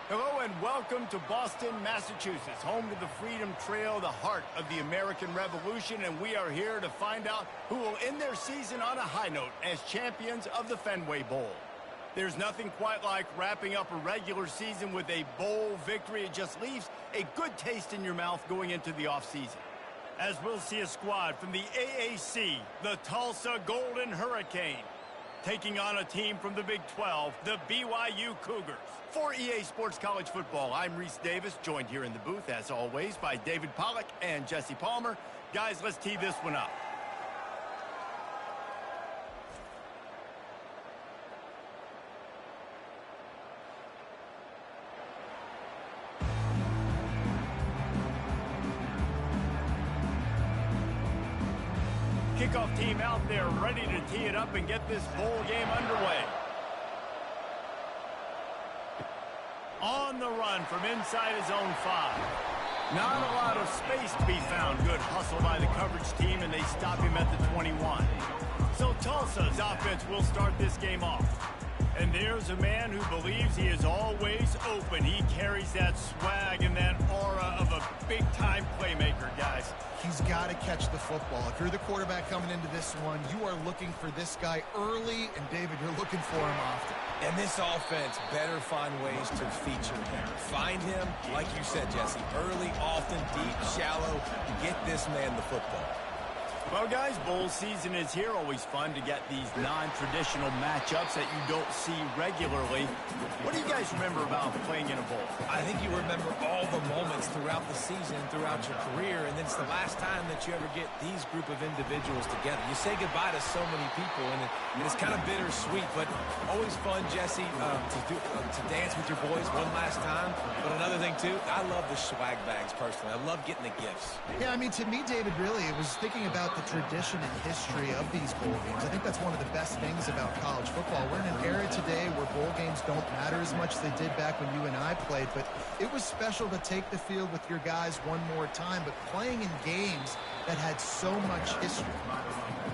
Hello and welcome to Boston, Massachusetts, home to the Freedom Trail, the heart of the American Revolution, and we are here to find out who will end their season on a high note as champions of the Fenway Bowl. There's nothing quite like wrapping up a regular season with a bowl victory. It just leaves a good taste in your mouth going into the offseason. As we'll see a squad from the AAC, the Tulsa Golden Hurricane, taking on a team from the Big 12, the BYU Cougars. For EA Sports College Football, I'm Reese Davis, joined here in the booth, as always, by David Pollack and Jesse Palmer. Guys, let's tee this one up. Kickoff team out there ready to tee it up and get this bowl game underway. On the run from inside his own 5. Not a lot of space to be found. Good hustle by the coverage team, and they stop him at the 21. So Tulsa's offense will start this game off. And there's a man who believes he is always open. He carries that swag and that aura of a big-time playmaker, guys. He's got to catch the football. If you're the quarterback coming into this one, you are looking for this guy early, and David, you're looking for him often. And this offense better find ways to feature him. Find him, like you said, Jesse, early, often, deep, shallow. Get this man the football. Well, guys, bowl season is here. Always fun to get these non-traditional matchups that you don't see regularly. What do you guys remember about playing in a bowl? I think you remember all the moments throughout the season, throughout your career, and it's the last time that you ever get these group of individuals together. You say goodbye to so many people, and it's kind of bittersweet, but always fun, Jesse, to dance with your boys one last time. But another thing, too, I love the swag bags, personally. I love getting the gifts. Yeah, I mean, to me, David, really, it was thinking about the tradition and history of these bowl games. I think that's one of the best things about college football. We're in an era today where bowl games don't matter as much as they did back when you and I played, but it was special to take the field with your guys one more time, but playing in games that had so much history.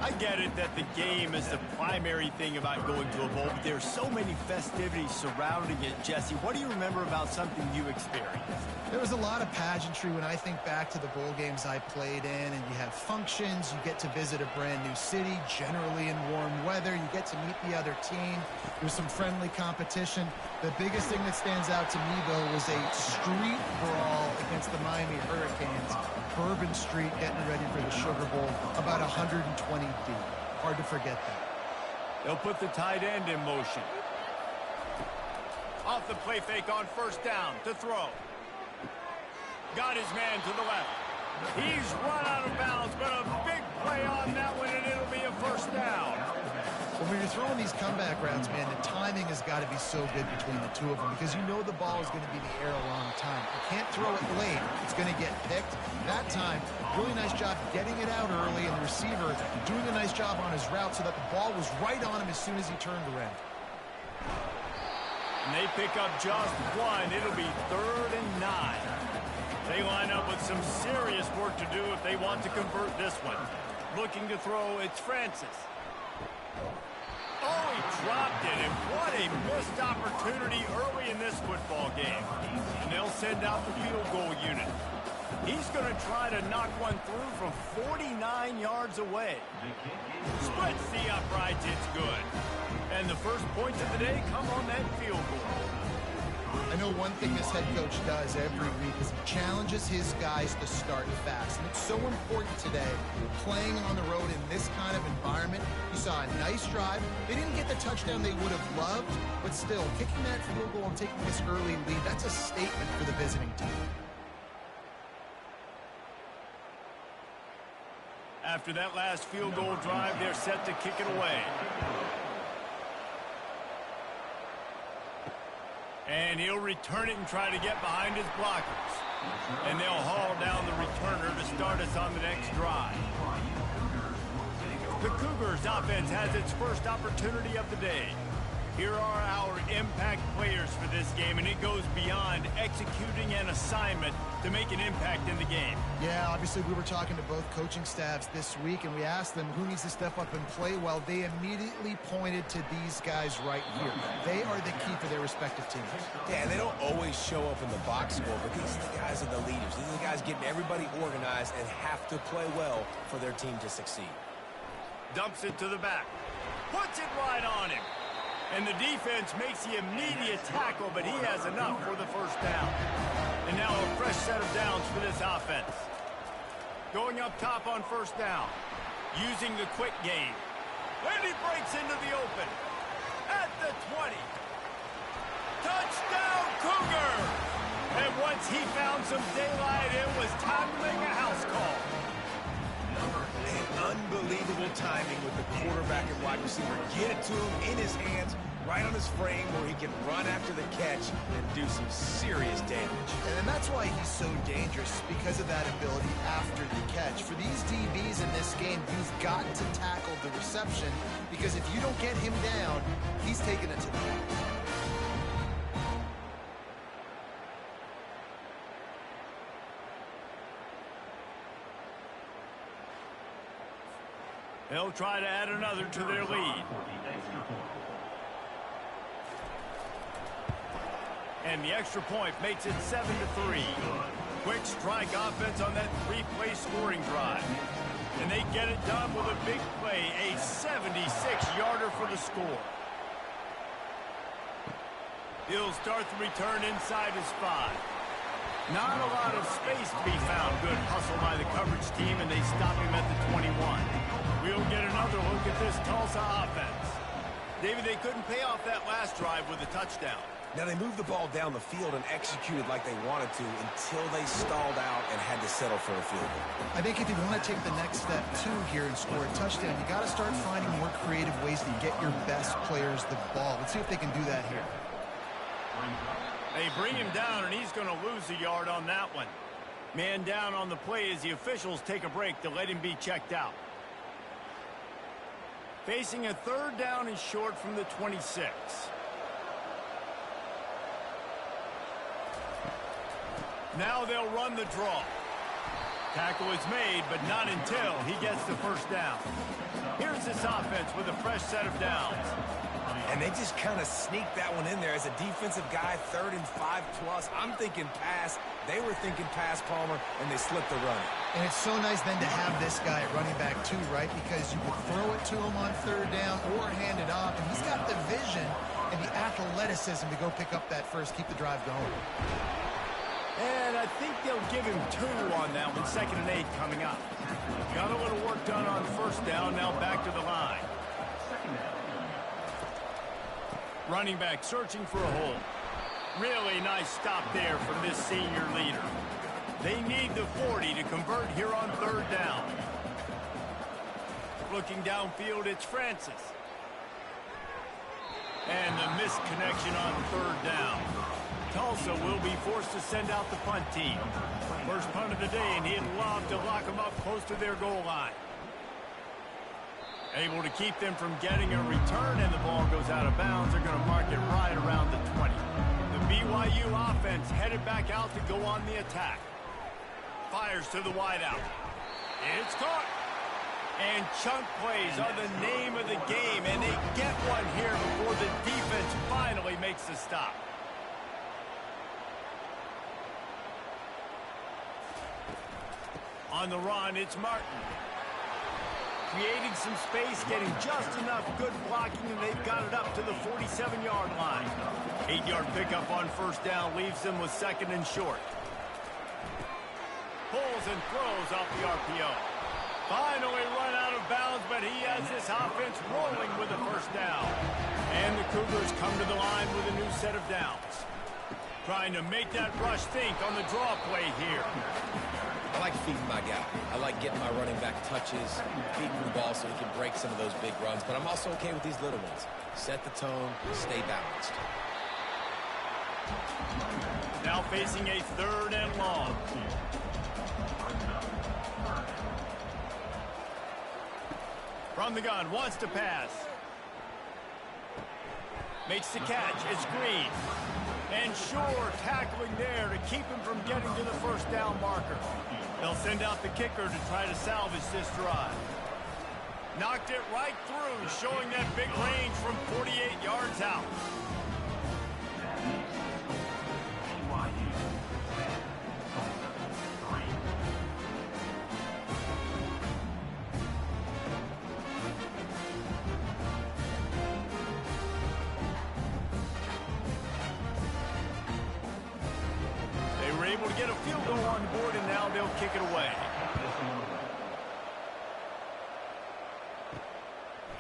I get it that the game is the primary thing about going to a bowl, but there's so many festivities surrounding it. Jesse, what do you remember about something you experienced? There was a lot of pageantry when I think back to the bowl games I played in, and you have functions, you get to visit a brand new city, generally in warm weather, you get to meet the other team, there's some friendly competition. The biggest thing that stands out to me, though, was a street brawl against the Miami Hurricanes. Bourbon Street getting ready for the Sugar Bowl, about 120 deep. Hard to forget that. They'll put the tight end in motion. Off the play fake on first down to throw. Got his man to the left. He's run out of bounds, but a big play on that one, and it'll be a first down. Well, when you're throwing these comeback routes, man, the timing has got to be so good between the two of them because you know the ball is going to be in the air a long time. You can't throw it late. It's going to get picked. That time, really nice job getting it out early, and the receiver doing a nice job on his route so that the ball was right on him as soon as he turned around. And they pick up just one. It'll be 3rd and 9. They line up with some serious work to do if they want to convert this one. Looking to throw, it's Francis. Oh, he dropped it, and what a missed opportunity early in this football game. And they'll send out the field goal unit. He's going to try to knock one through from 49 yards away. Splits the uprights, it's good. And the first points of the day come on that field goal. I know one thing this head coach does every week is he challenges his guys to start fast. And it's so important today, playing on the road in this kind of environment. You saw a nice drive. They didn't get the touchdown they would have loved, but still, kicking that field goal and taking this early lead, that's a statement for the visiting team. After that last field goal drive, they're set to kick it away. And he'll return it and try to get behind his blockers. And they'll haul down the returner to start us on the next drive. The Cougars offense has its first opportunity of the day. Here are our impact players for this game, and it goes beyond executing an assignment to make an impact in the game. Yeah, obviously we were talking to both coaching staffs this week, and we asked them who needs to step up and play. Well, they immediately pointed to these guys right here. They are the key for their respective teams. Yeah, and they don't always show up in the box score, but these are the guys are the leaders. These are the guys getting everybody organized and have to play well for their team to succeed. Dumps it to the back. Puts it right on him. And the defense makes the immediate tackle, but he has enough for the first down. And now a fresh set of downs for this offense. Going up top on first down. Using the quick game. And he breaks into the open. At the 20. Touchdown, Cougar! And once he found some daylight, it was time to make a house call. Unbelievable timing with the quarterback and wide receiver. Get it to him in his hands, right on his frame where he can run after the catch and do some serious damage. And that's why he's so dangerous, because of that ability after the catch. For these DBs in this game, you've got to tackle the reception, because if you don't get him down, he's taking it to the house. They'll try to add another to their lead. And the extra point makes it 7-3. Quick strike offense on that three-play scoring drive. And they get it done with a big play, a 76-yarder for the score. He'll start the return inside his 5. Not a lot of space to be found. Good hustle by the coverage team, and they stop him at the 21. We'll get another look at this Tulsa offense. David, they couldn't pay off that last drive with a touchdown. Now, they moved the ball down the field and executed like they wanted to until they stalled out and had to settle for a field goal. I think if you want to take the next step, too, here and score a touchdown, you got to start finding more creative ways to get your best players the ball. Let's see if they can do that here. They bring him down, and he's going to lose a yard on that one. Man down on the play as the officials take a break to let him be checked out. Facing a third down and short from the 26. Now they'll run the draw. Tackle is made, but not until he gets the first down. Here's this offense with a fresh set of downs. And they just kind of sneaked that one in there as a defensive guy, 3rd and 5+. I'm thinking pass. They were thinking pass, Palmer, and they slipped the run. And it's so nice then to have this guy at running back too, right? Because you could throw it to him on 3rd down or hand it off, and he's got the vision and the athleticism to go pick up that first, keep the drive going. And I think they'll give him 2 on that one, 2nd and 8 coming up. Got a little work done on first down, now back to the line. Running back searching for a hole. Really nice stop there from this senior leader. They need the 40 to convert here on 3rd down. Looking downfield, it's Francis. And the missed connection on 3rd down. Tulsa will be forced to send out the punt team. First punt of the day, and he'd love to lock them up close to their goal line. Able to keep them from getting a return, and the ball goes out of bounds. They're going to mark it right around the 20. The BYU offense headed back out to go on the attack. Fires to the wideout. It's caught. And chunk plays are the name of the game, and they get one here before the defense finally makes the stop. On the run, it's Martin. Creating some space, getting just enough good blocking, and they've got it up to the 47-yard line. 8-yard pickup on first down leaves them with 2nd and short. Pulls and throws off the RPO. Finally run out of bounds, but he has this offense rolling with the first down. And the Cougars come to the line with a new set of downs. Trying to make that rush think on the draw play here. I like feeding my guy. I like getting my running back touches, feeding the ball so he can break some of those big runs. But I'm also okay with these little ones. Set the tone, stay balanced. Now facing a 3rd and long. From the gun, wants to pass. Makes the catch. It's Green. And sure, tackling there to keep him from getting to the first down marker. They'll send out the kicker to try to salvage this drive. Knocked it right through, showing that big range from 48 yards out. Able to get a field goal on the board, and now they'll kick it away.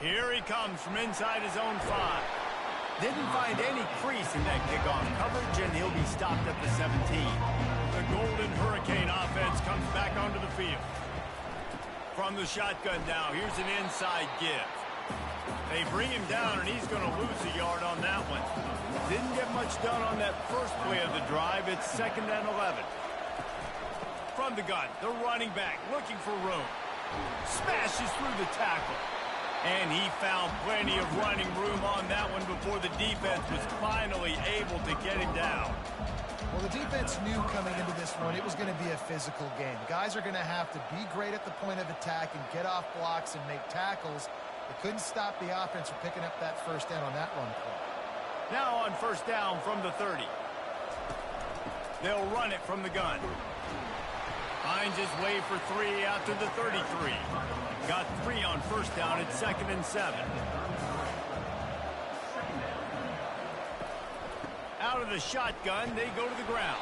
Here he comes from inside his own 5. Didn't find any crease in that kickoff coverage, and he'll be stopped at the 17. The Golden Hurricane offense comes back onto the field. From the shotgun now, here's an inside give. They bring him down, and he's going to lose a yard on that one. Didn't get much done on that first play of the drive. It's 2nd and 11. From the gun, the running back looking for room. Smashes through the tackle. And he found plenty of running room on that one before the defense was finally able to get him down. Well, the defense knew coming into this one it was going to be a physical game. Guys are going to have to be great at the point of attack and get off blocks and make tackles. They couldn't stop the offense from picking up that first down on that run play. Now on first down from the 30. They'll run it from the gun. Finds his way for 3 out to the 33. Got 3 on first down at 2nd and 7. Out of the shotgun, they go to the ground.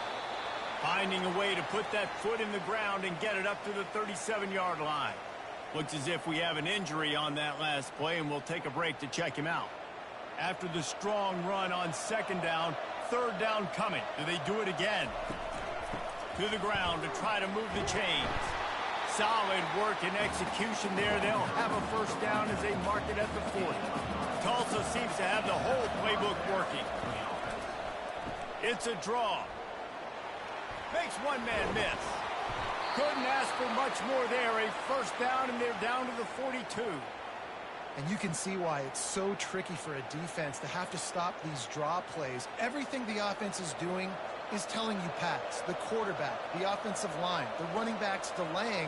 Finding a way to put that foot in the ground and get it up to the 37-yard line. Looks as if we have an injury on that last play, and we'll take a break to check him out. After the strong run on 2nd down, 3rd down coming. Do they do it again? To the ground to try to move the chains. Solid work and execution there. They'll have a first down as they mark it at the 40. Tulsa seems to have the whole playbook working. It's a draw. Makes one man miss. Couldn't ask for much more there. A first down, and they're down to the 42. And you can see why it's so tricky for a defense to have to stop these draw plays. Everything the offense is doing is telling you pass. The quarterback, the offensive line, the running backs delaying.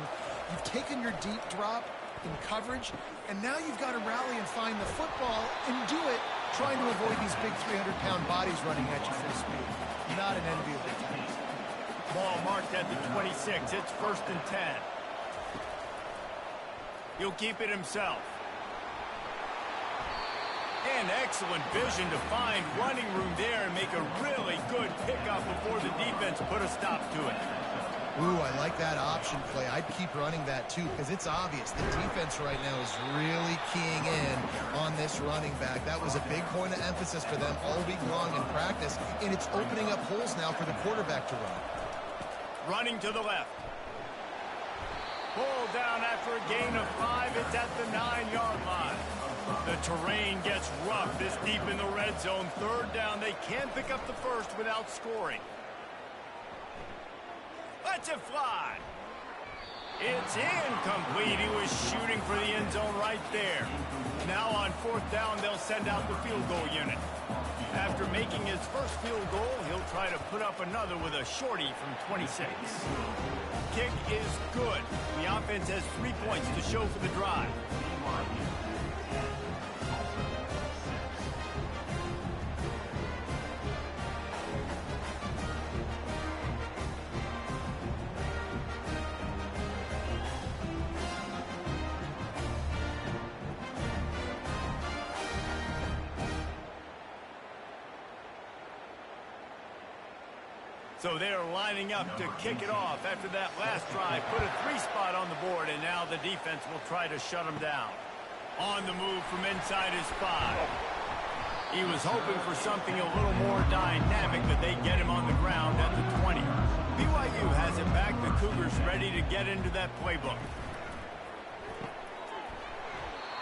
You've taken your deep drop in coverage, and now you've got to rally and find the football and do it trying to avoid these big 300-pound bodies running at you full speed. Not an enviable task. Ball marked at the 26. It's 1st and 10. He'll keep it himself. And excellent vision to find running room there and make a really good pickup before the defense put a stop to it. Ooh, I like that option play. I'd keep running that too, because it's obvious the defense right now is really keying in on this running back. That was a big point of emphasis for them all week long in practice, and it's opening up holes now for the quarterback to run. Running to the left. Pulled down after a gain of 5. It's at the 9-yard line. The terrain gets rough this deep in the red zone. 3rd down. They can't pick up the first without scoring. Let's it fly. It's incomplete. He was shooting for the end zone right there. Now on 4th down, they'll send out the field goal unit. After making his first field goal, he'll try to put up another with a shorty from 26. Kick is good. The offense has 3 points to show for the drive. So they're lining up to kick it off after that last drive. Put a 3 spot on the board, and now the defense will try to shut them down. On the move from inside his 5. He was hoping for something a little more dynamic, but they get him on the ground at the 20. BYU has it back. The Cougars ready to get into that playbook.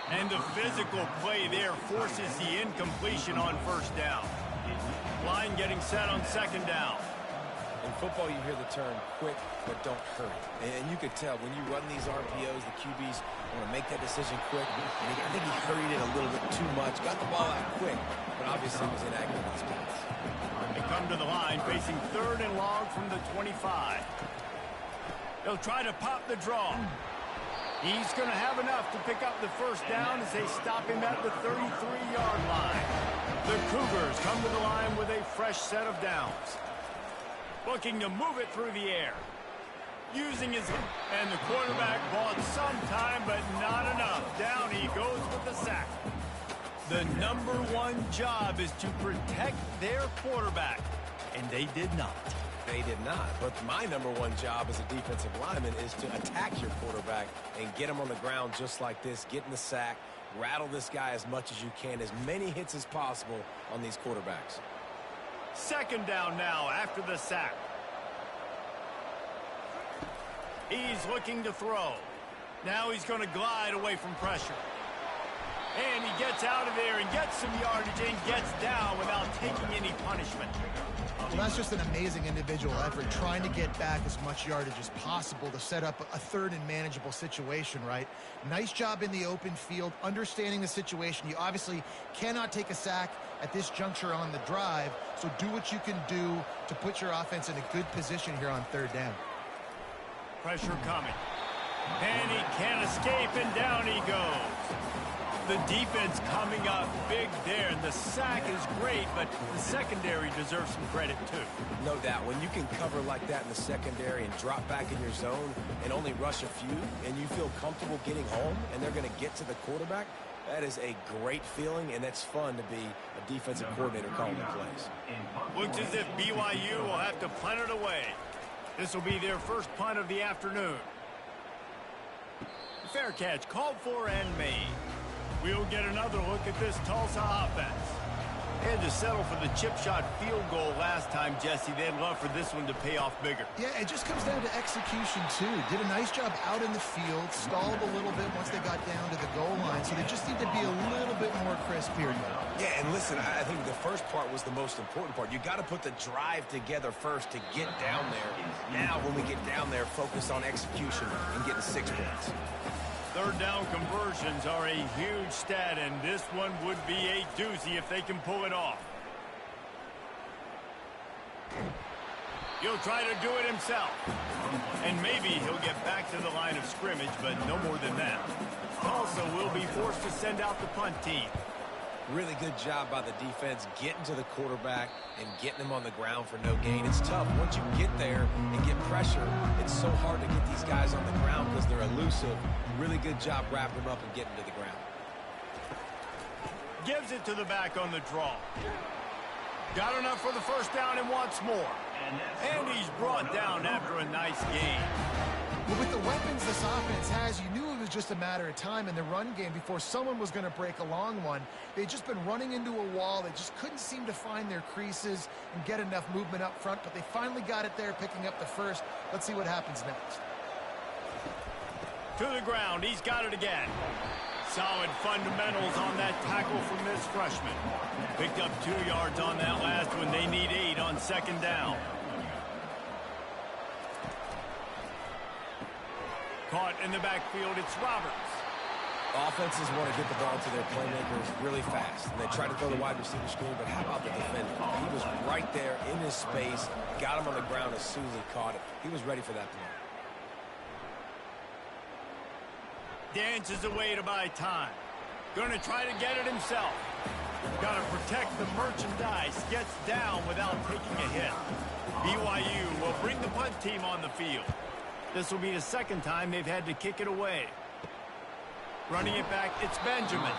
And the physical play there forces the incompletion on 1st down. Line getting set on 2nd down. In football, you hear the term quick, but don't hurry. And you could tell when you run these RPOs, the QBs want to make that decision quick. And I think he hurried it a little bit too much. Got the ball out quick, but obviously was inaccurate in his pass. They come to the line facing 3rd and long from the 25. They'll try to pop the draw. He's going to have enough to pick up the first down as they stop him at the 33-yard line. The Cougars come to the line with a fresh set of downs. Looking to move it through the air. Using his hip. And the quarterback bought some time, but not enough. Down he goes with the sack. The #1 job is to protect their quarterback. And they did not. They did not. But my #1 job as a defensive lineman is to attack your quarterback and get him on the ground just like this. Get in the sack. Rattle this guy as much as you can. As many hits as possible on these quarterbacks. 2nd down now after the sack. He's looking to throw. Now he's going to glide away from pressure. And he gets out of there and gets some yardage and gets down without taking any punishment. Well, that's just an amazing individual effort, trying to get back as much yardage as possible to set up a 3rd and manageable situation, right? Nice job in the open field, understanding the situation. You obviously cannot take a sack at this juncture on the drive, so do what you can do to put your offense in a good position here on 3rd down. Pressure coming. And he can't escape, and down he goes. The defense coming up big there, and the sack is great, but the secondary deserves some credit too. No doubt. When you can cover like that in the secondary and drop back in your zone and only rush a few, and you feel comfortable getting home, and they're going to get to the quarterback, that is a great feeling, and that's fun to be a defensive coordinator calling the plays. Looks as if BYU will have to punt it away. This will be their first punt of the afternoon. Fair catch called for and made. We'll get another look at this Tulsa offense. They had to settle for the chip shot field goal last time, Jesse. They'd love for this one to pay off bigger. Yeah, it just comes down to execution, too. Did a nice job out in the field, stalled a little bit once they got down to the goal line, so they just need to be a little bit more crisp here. Yeah, and listen, I think the first part was the most important part. You got to put the drive together first to get down there. Now, when we get down there, focus on execution and getting 6 points. 3rd down conversions are a huge stat, and this one would be a doozy if they can pull it off. He'll try to do it himself. And maybe he'll get back to the line of scrimmage, but no more than that. Tulsa will be forced to send out the punt team. Really good job by the defense getting to the quarterback and getting him on the ground for no gain. It's tough. Once you get there and get pressure, it's so hard to get these guys on the ground because they're elusive. Really good job wrapping them up and getting to the ground. Gives it to the back on the draw. Got enough for the first down and wants more. And he's brought down after a nice gain. Well, with the weapons this offense has, you knew it was just a matter of time in the run game before someone was going to break a long one. They'd just been running into a wall. They just couldn't seem to find their creases and get enough movement up front, but they finally got it there, picking up the first. Let's see what happens next. To the ground. He's got it again. Solid fundamentals on that tackle from this freshman. Picked up 2 yards on that last one. They need 8 on 2nd down. Caught in the backfield, it's Roberts. Offenses want to get the ball to their playmakers really fast. And they try to throw the wide receiver screen, but how about the defender? He was right there in his space, got him on the ground as soon as he caught it. He was ready for that play. Dances away to buy time. Going to try to get it himself. Got to protect the merchandise. Gets down without taking a hit. BYU will bring the punt team on the field. This will be the 2nd time they've had to kick it away. Running it back, it's Benjamin.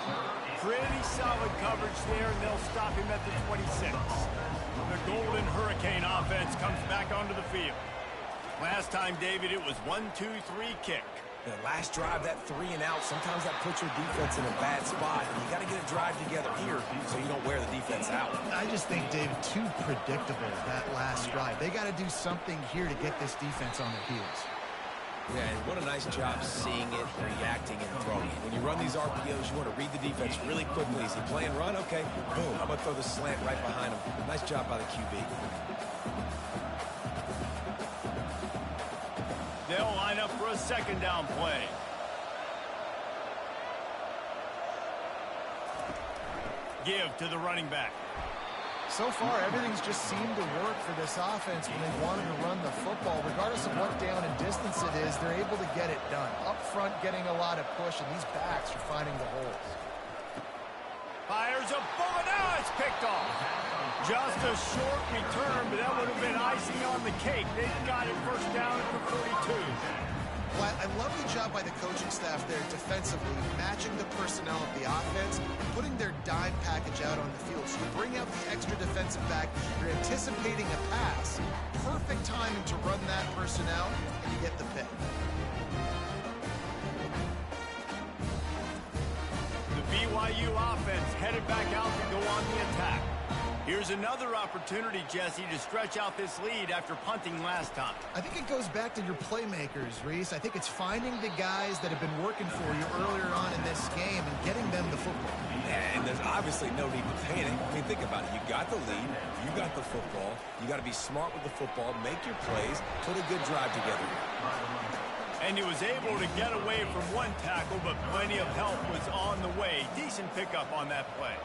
Pretty solid coverage there, and they'll stop him at the 26. The Golden Hurricane offense comes back onto the field. Last time, David, it was 1-2-3 kick. The last drive, that 3 and out, sometimes that puts your defense in a bad spot. And you got to get a drive together here so you don't wear the defense out. I just think, David, too predictable, that last drive. They got to do something here to get this defense on their heels. Yeah, and what a nice job seeing it, reacting, and throwing it. When you run these RPOs, you want to read the defense really quickly. Is he playing run? Okay, boom. I'm going to throw the slant right behind him. Nice job by the QB. They'll line up for a second down play. Give to the running back. So far, everything's just seemed to work for this offense when they wanted to run the football. Regardless of what down and distance it is, they're able to get it done. Up front, getting a lot of push, and these backs are finding the holes. Fires a bullet. Now it's picked off. Just a short return, but that would have been icing on the cake. They've got it first down at the 42. Well, I love the job by the coaching staff there defensively, matching the personnel of the offense, putting their dime package out on the field. So you bring out the extra defensive back, you're anticipating a pass. Perfect timing to run that personnel, and you get the pick. The BYU offense headed back out to go on the attack. Here's another opportunity, Jesse, to stretch out this lead after punting last time. I think it goes back to your playmakers, Reese. I think it's finding the guys that have been working for you earlier on in this game and getting them the football. And there's obviously no need to panic. I mean, think about it. You got the lead. You got the football. You got to be smart with the football. Make your plays. Put a good drive together. And he was able to get away from one tackle, but plenty of help was on the way. Decent pickup on that play.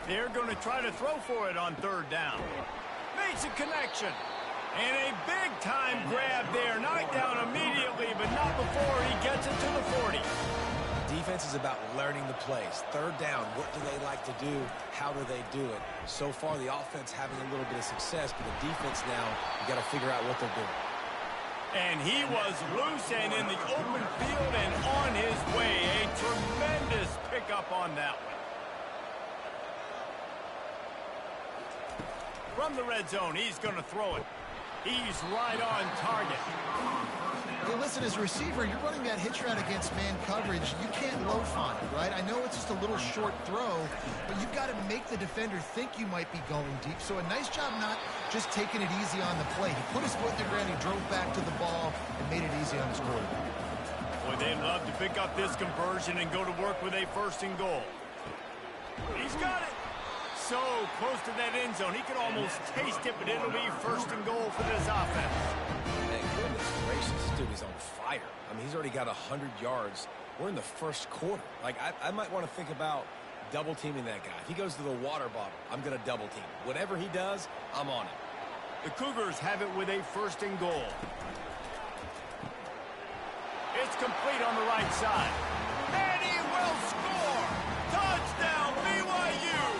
They're going to try to throw for it on third down. Makes a connection. And a big-time grab there. Knocked down immediately, but not before he gets it to the 40. Defense is about learning the plays. Third down, what do they like to do? How do they do it? So far, the offense having a little bit of success, but the defense now, you got to figure out what they're doing. And he was loose and in the open field and on his way. A tremendous pickup on that one. From the red zone, he's going to throw it. He's right on target. Hey, listen, as a receiver, you're running that hitch route against man coverage. You can't loaf on it, right? I know it's just a little short throw, but you've got to make the defender think you might be going deep. So a nice job not just taking it easy on the play. He put his foot in the ground, he drove back to the ball, and made it easy on his quarterback. Boy, they'd love to pick up this conversion and go to work with a first and goal. He's got it. So close to that end zone. He could almost taste it, but it'll be first and goal for this offense. Man, goodness gracious, this dude is on fire. I mean, he's already got 100 yards. We're in the first quarter. Like, I might want to think about double-teaming that guy. If he goes to the water bottle, I'm going to double-team. Whatever he does, I'm on it. The Cougars have it with a first and goal. It's complete on the right side. And he will score! Touchdown, BYU!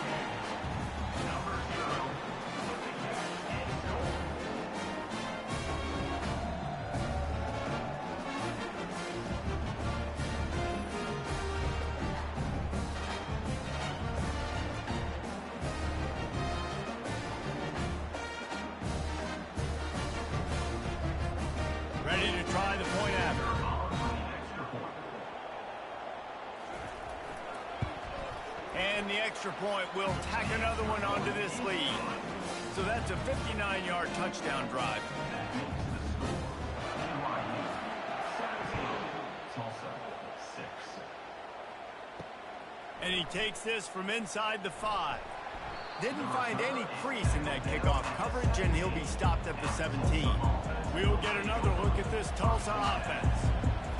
Ready to try the point after. And the extra point will tack another one onto this lead. So that's a 59-yard touchdown drive. And he takes this from inside the 5. Didn't find any crease in that kickoff coverage, and he'll be stopped at the 17. We'll get another look at this Tulsa offense.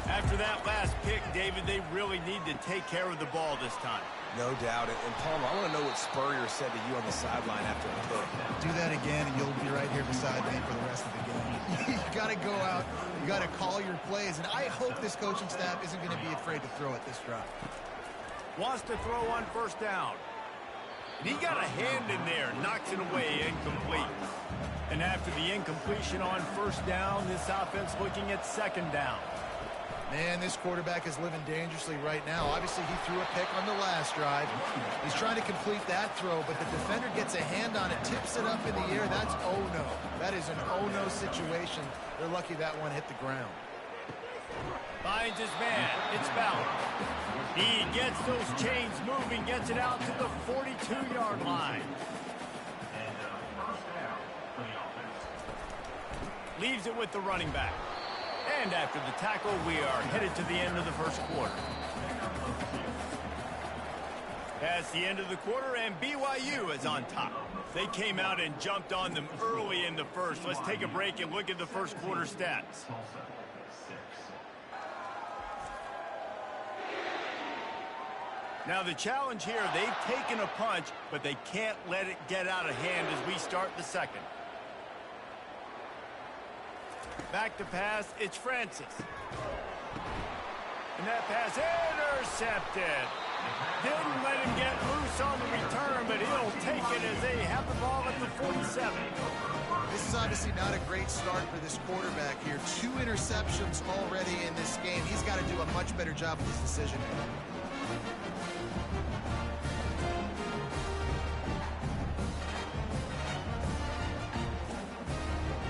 After that last pick, David, they really need to take care of the ball this time. No doubt. And Palmer, I want to know what Spurrier said to you on the sideline after the pick. Do that again, and you'll be right here beside me for the rest of the game. You got to go out. You got to call your plays. And I hope this coaching staff isn't going to be afraid to throw at this drive. Wants to throw on first down. And he got a hand in there, knocks it away, incomplete. And after the incompletion on first down, this offense looking at second down. Man, this quarterback is living dangerously right now. Obviously, he threw a pick on the last drive. He's trying to complete that throw, but the defender gets a hand on it, tips it up in the air. That's oh-no. That is an oh-no situation. They're lucky that one hit the ground. Finds his man. It's Ballard. He gets those chains moving, gets it out to the 42-yard line. leaves it with the running back. And after the tackle, we are headed to the end of the first quarter. Past the end of the quarter, and BYU is on top. They came out and jumped on them early in the first. Let's take a break and look at the first quarter stats. Now the challenge here, they've taken a punch, but they can't let it get out of hand as we start the second. Back to pass, it's Francis. And that pass intercepted. Didn't let him get loose on the return, but he'll take it as they have the ball at the 47. This is obviously not a great start for this quarterback here. 2 interceptions already in this game. He's got to do a much better job with his decision making.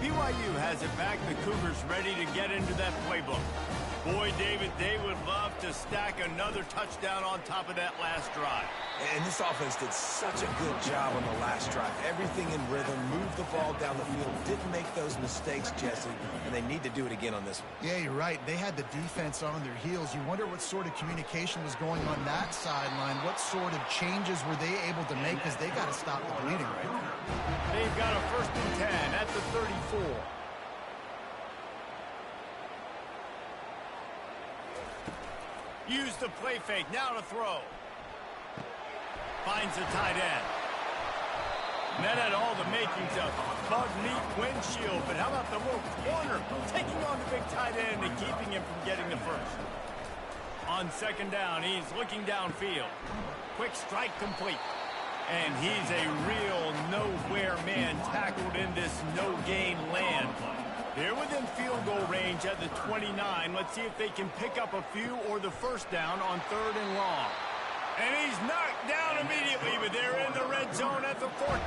BYU has it back. The Cougars ready to get into that playbook. Boy, David, they would love to stack another touchdown on top of that last drive. And this offense did such a good job on the last drive. Everything in rhythm, moved the ball down the field, didn't make those mistakes, Jesse, and they need to do it again on this one. Yeah, you're right. They had the defense on their heels. You wonder what sort of communication was going on that sideline. What sort of changes were they able to make, because they got to stop the bleeding right now. They've got a 1st and 10 at the 34. Use the play fake, now to throw. Finds the tight end. And that had all the makings of bug meat windshield, but how about the little corner taking on the big tight end and keeping him from getting the first? On 2nd down, he's looking downfield. Quick strike complete. And he's a real nowhere man tackled in this no-gain land. They're within field goal range at the 29. Let's see if they can pick up a few or the first down on 3rd and long. And he's knocked down immediately, but they're in the red zone at the 14.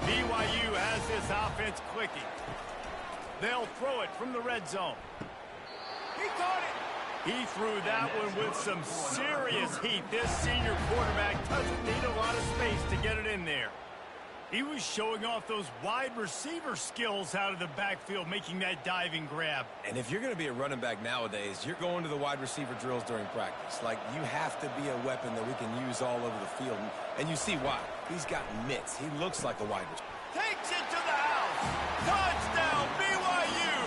BYU has this offense clicking. They'll throw it from the red zone. He caught it. He threw that one with some serious heat. This senior quarterback doesn't need a lot of space to get it in there. He was showing off those wide receiver skills out of the backfield, making that diving grab. And if you're going to be a running back nowadays, you're going to the wide receiver drills during practice. Like, you have to be a weapon that we can use all over the field. And you see why. He's got mitts. He looks like a wide receiver. Takes it to the house. Touchdown, BYU.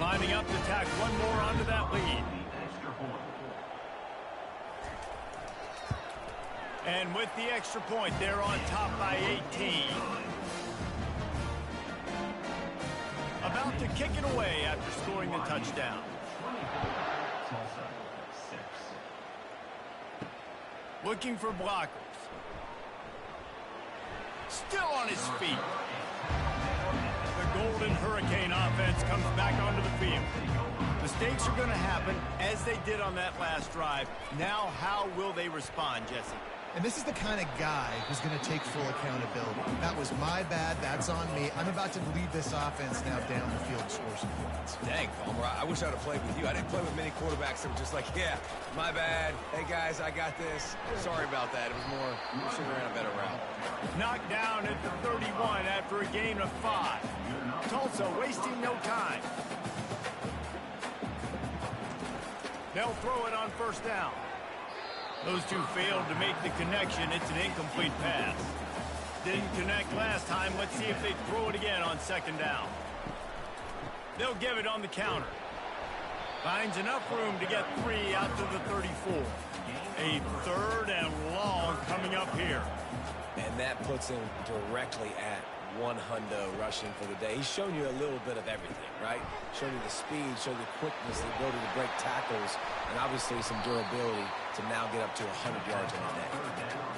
Lining up to tack one more onto that lead. And with the extra point, they're on top by 18. About to kick it away after scoring the touchdown. Looking for blockers. Still on his feet. The Golden Hurricane offense comes back onto the field. Mistakes are going to happen, as they did on that last drive. Now, how will they respond, Jesse? And this is the kind of guy who's going to take full accountability. That was my bad. That's on me. I'm about to lead this offense now down the field and score some points. Dang, Palmer, I wish I'd have played with you. I didn't play with many quarterbacks that were just like, yeah, my bad. Hey, guys, I got this. Sorry about that. It was more, we should have ran a better route. Knocked down at the 31 after a gain of 5. Tulsa wasting no time. They'll throw it on 1st down. Those two failed to make the connection. It's an incomplete pass. Didn't connect last time. Let's see if they throw it again on 2nd down. They'll give it on the counter. Finds enough room to get 3 out to the 34. A 3rd and long coming up here. And that puts him directly at one hundo rushing for the day. He's shown you a little bit of everything, right? Shown you the speed, shown you the quickness, the ability to break tackles, and obviously some durability to now get up to 100 yards in a day.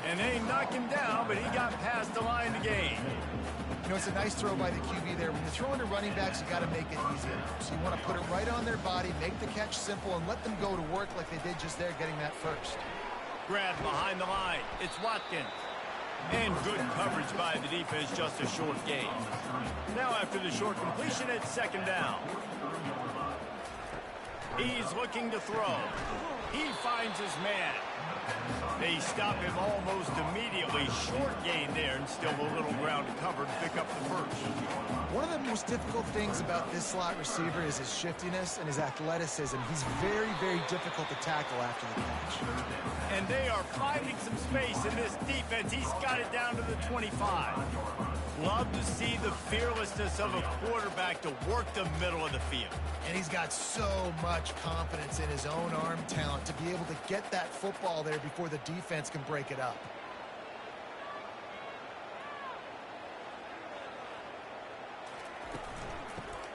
And they knocked him down, but he got past the line to gain. You know, it's a nice throw by the QB there. When you're throwing to running backs, you got to make it easy. So you want to put it right on their body, make the catch simple, and let them go to work like they did just there, getting that first. Grab behind the line. It's Watkins. And good coverage by the defense, just a short gain. Now after the short completion, it's second down. He's looking to throw. He finds his man. They stop him almost immediately. Short gain there, and still a little ground to cover to pick up the first. One of the most difficult things about this slot receiver is his shiftiness and his athleticism. He's very, very difficult to tackle after the catch. And they are finding some space in this defense. He's got it down to the 25. Love to see the fearlessness of a quarterback to work the middle of the field. And he's got so much confidence in his own arm talent to be able to get that football there before the defense can break it up.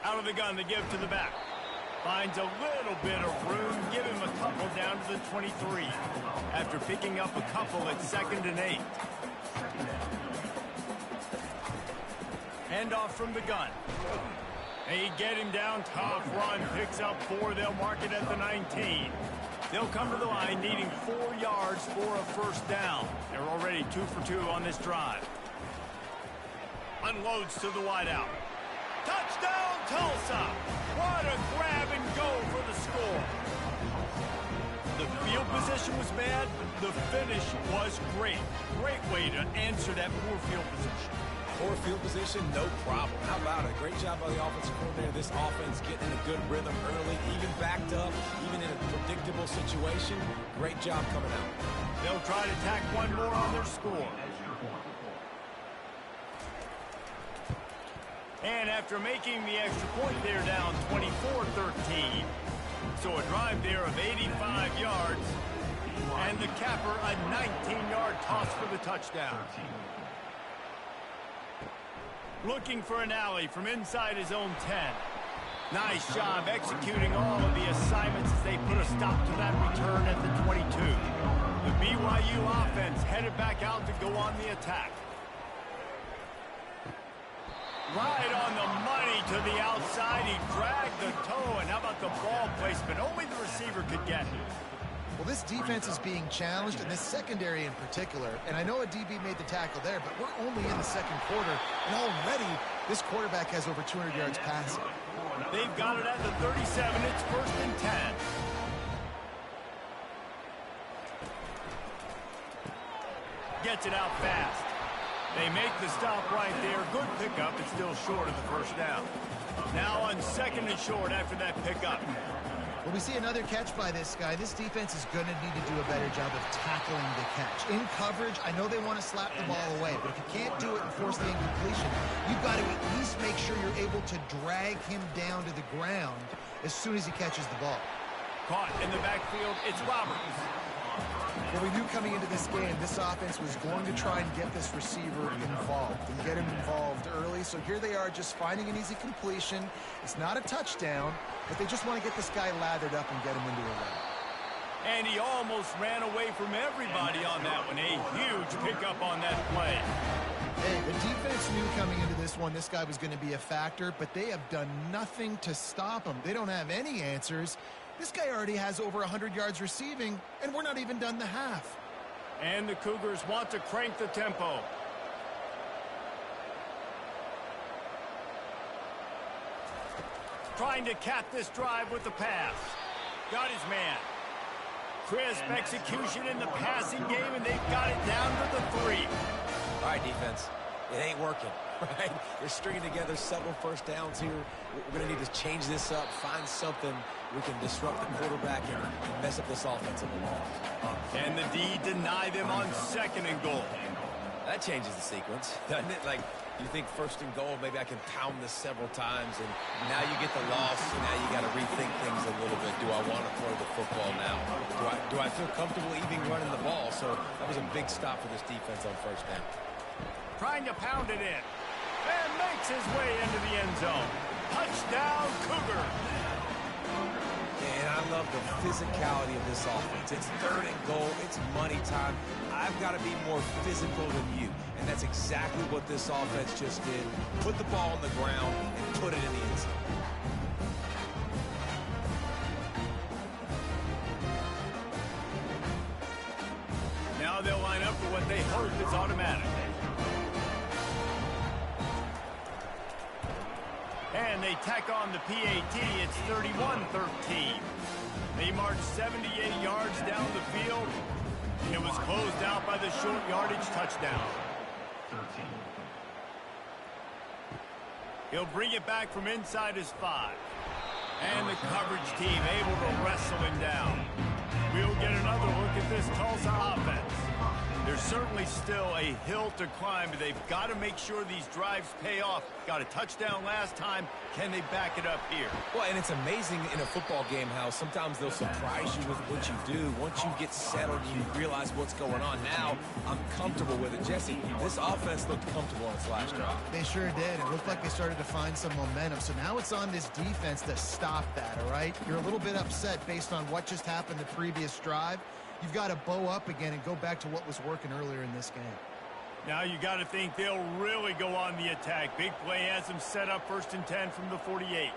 Out of the gun, they give to the back. Finds a little bit of room. Give him a couple down to the 23. After picking up a couple at 2nd and 8. Handoff from the gun. They get him down, tough run, picks up 4. They'll mark it at the 19. They'll come to the line needing 4 yards for a first down. They're already 2 for 2 on this drive. Unloads to the wideout. Touchdown, Tulsa! What a grab and go for the score. The field position was bad. The finish was great. Great way to answer that poor field position. Poor field position, no problem. How about it? Great job by the offensive coordinator. This offense getting in a good rhythm early, even backed up, even in a predictable situation. Great job coming out. They'll try to tack one more on their score. And after making the extra point, they're down 24-13. So a drive there of 85 yards. And the capper, a 19-yard toss for the touchdown. Looking for an alley from inside his own 10. Nice job executing all of the assignments as they put a stop to that return at the 22. The BYU offense headed back out to go on the attack. Right on the money to the outside. He dragged the toe, and how about the ball placement? Only the receiver could get it. Well, this defense is being challenged, and this secondary in particular. And I know a DB made the tackle there, but we're only in the second quarter, and already this quarterback has over 200 yards passing. They've got it at the 37. It's 1st and 10. Gets it out fast. They make the stop right there. Good pickup. It's still short of the first down. Now on 2nd and short after that pickup. Well, we see another catch by this guy. This defense is going to need to do a better job of tackling the catch. In coverage, I know they want to slap the ball away, but if you can't do it and force the incompletion, you've got to at least make sure you're able to drag him down to the ground as soon as he catches the ball. Caught in the backfield, it's Roberts. Well, we knew coming into this game, this offense was going to try and get this receiver involved and get him involved early. So here they are just finding an easy completion. It's not a touchdown, but they just want to get this guy lathered up and get him into a run. And he almost ran away from everybody on that one. A huge pickup on that play. Hey, the defense knew coming into this one this guy was going to be a factor, but they have done nothing to stop him. They don't have any answers. This guy already has over 100 yards receiving, and we're not even done the half. And the Cougars want to crank the tempo. Trying to cap this drive with the pass. Got his man. Crisp execution in the passing game, and they've got it down to the 3. All right, defense. It ain't working, right? They're stringing together several first downs here. We're going to need to change this up, find something we can disrupt the quarterback and mess up this offensive line. And the D deny them on 2nd and goal. That changes the sequence, doesn't it? Like, you think 1st and goal, maybe I can pound this several times, and now you get the loss, and now you got to rethink things a little bit. Do I want to throw the football now? Do I feel comfortable even running the ball? So that was a big stop for this defense on 1st down. Trying to pound it in. And makes his way into the end zone. Touchdown, Cougar. And I love the physicality of this offense. It's 3rd and goal. It's money time. I've got to be more physical than you. And that's exactly what this offense just did. Put the ball on the ground and put it in the end zone. Now they'll line up for what they hope is automatic. And they tack on the PAT. It's 31-13. They marched 78 yards down the field. And it was closed out by the short yardage touchdown. He'll bring it back from inside his 5. And the coverage team able to wrestle him down. We'll get another look at this Tulsa offense. There's certainly still a hill to climb, but they've got to make sure these drives pay off. Got a touchdown last time. Can they back it up here? Well, and it's amazing in a football game how sometimes they'll surprise you with what you do. Once you get settled, you realize what's going on. Now, I'm comfortable with it. Jesse, this offense looked comfortable on its last drive. They sure did. It looked like they started to find some momentum. So now it's on this defense to stop that, all right? You're a little bit upset based on what just happened the previous drive. You've got to bow up again and go back to what was working earlier in this game. Now you got to think they'll really go on the attack. Big play has them set up 1st and 10 from the 48.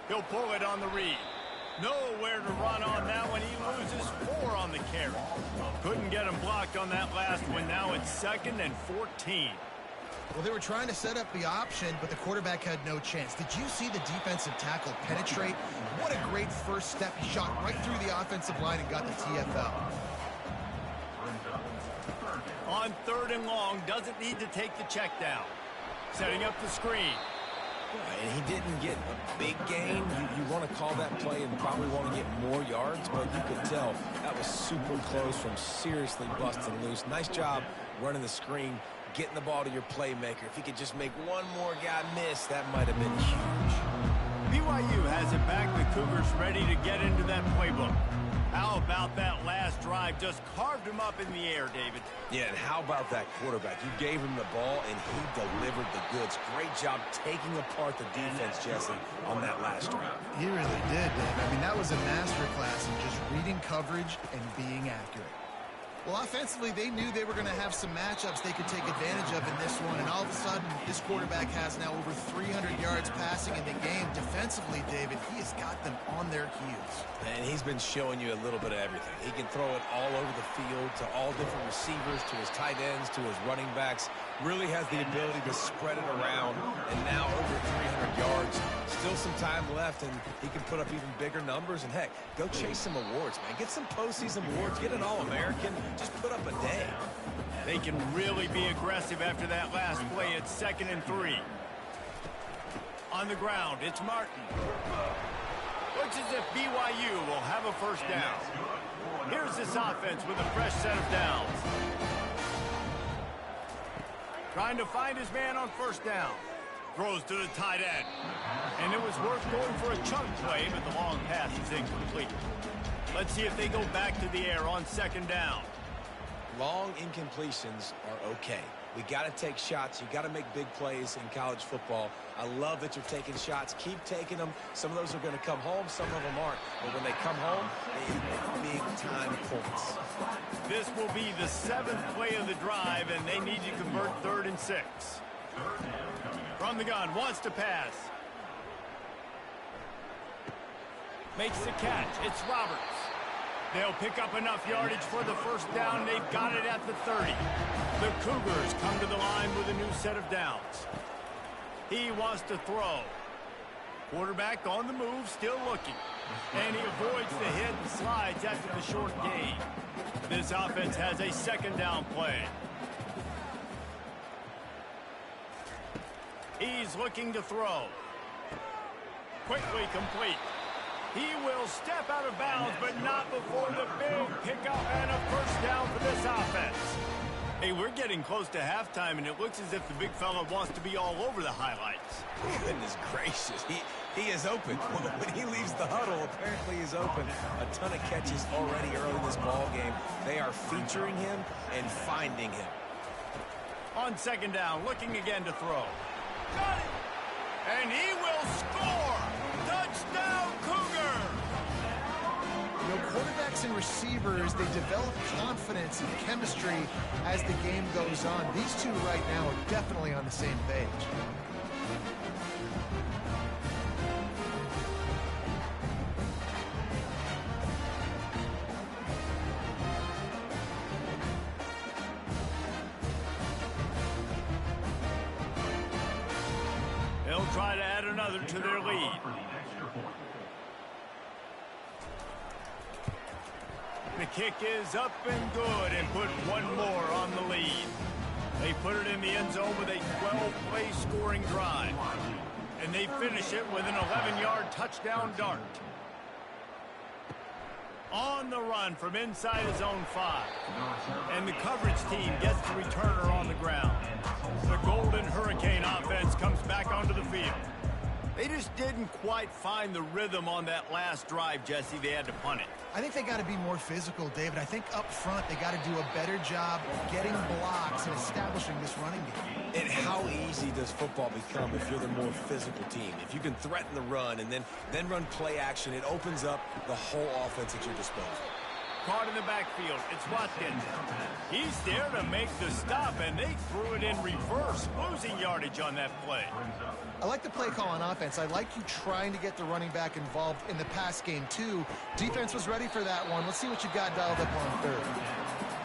He'll pull it on the read. Nowhere to run on that one. He loses 4 on the carry. Couldn't get him blocked on that last one. Now it's 2nd and 14. Well, they were trying to set up the option, but the quarterback had no chance. Did you see the defensive tackle penetrate? What a great first step. He shot right through the offensive line and got the TFL. On 3rd and long, doesn't need to take the check down. Setting up the screen. And he didn't get a big gain. You want to call that play and probably want to get more yards, but you could tell that was super close from seriously busting loose. Nice job running the screen, getting the ball to your playmaker. If he could just make one more guy miss, that might have been huge. BYU has it back. The Cougars ready to get into that playbook. How about that last drive? Just carved him up in the air, David. Yeah, and how about that quarterback? You gave him the ball, and he delivered the goods. Great job taking apart the defense, Jesse, on that last drive. He really did, Dave. I mean, that was a masterclass in just reading coverage and being accurate. Well, offensively, they knew they were going to have some matchups they could take advantage of in this one, and all of a sudden, this quarterback has now over 300 yards passing in the game. Defensively, David, he has got them on their heels. And he's been showing you a little bit of everything. He can throw it all over the field to all different receivers, to his tight ends, to his running backs. Really has the ability to spread it around, and now over 300 yards. Still some time left, and he can put up even bigger numbers. And, heck, go chase some awards, man. Get some postseason awards. Get an All-American. Just put up a day. They can really be aggressive after that last play. It's 2nd and 3. On the ground, it's Martin. Looks as if BYU will have a first down. Here's this offense with a fresh set of downs. Trying to find his man on first down. Throws to the tight end. And it was worth going for a chunk play, but the long pass is incomplete. Let's see if they go back to the air on 2nd down. Long incompletions are okay. We got to take shots. You got to make big plays in college football. I love that you're taking shots. Keep taking them. Some of those are going to come home. Some of them aren't. But when they come home, they hit big-time points. This will be the 7th play of the drive, and they need to convert 3rd and 6. From the gun, wants to pass. Makes the catch. It's Roberts. They'll pick up enough yardage for the first down. They've got it at the 30. The Cougars come to the line with a new set of downs. He wants to throw. Quarterback on the move, still looking. And he avoids the hit and slides after the short gain. This offense has a 2nd down play. He's looking to throw. Quickly complete. He will step out of bounds, but not before the big pickup and a first down for this offense. Hey, we're getting close to halftime, and it looks as if the big fella wants to be all over the highlights. Goodness gracious. He is open. When he leaves the huddle, apparently he's open. A ton of catches already early in this ball game. They are featuring him and finding him. On second down, looking again to throw. Got it! And he will score! Touchdown, Cougar! You know, quarterbacks and receivers, they develop confidence and chemistry as the game goes on. These two right now are definitely on the same page. They'll try to add another to their lead. The kick is up and good and put one more on the lead. They put it in the end zone with a 12-play scoring drive. And they finish it with an 11-yard touchdown dart. On the run from inside his own 5. And the coverage team gets the returner on the ground. The Golden Hurricane offense comes back onto the field. They just didn't quite find the rhythm on that last drive, Jesse. They had to punt it. I think they got to be more physical, David. I think up front they got to do a better job of getting blocks and establishing this running game. And how easy does football become if you're the more physical team? If you can threaten the run and then run play action, it opens up the whole offense at your disposal. Caught in the backfield. It's Watkins. He's there to make the stop, and they threw it in reverse, losing yardage on that play. I like the play call on offense. I like you trying to get the running back involved in the pass game, too. Defense was ready for that one. Let's see what you got dialed up on third.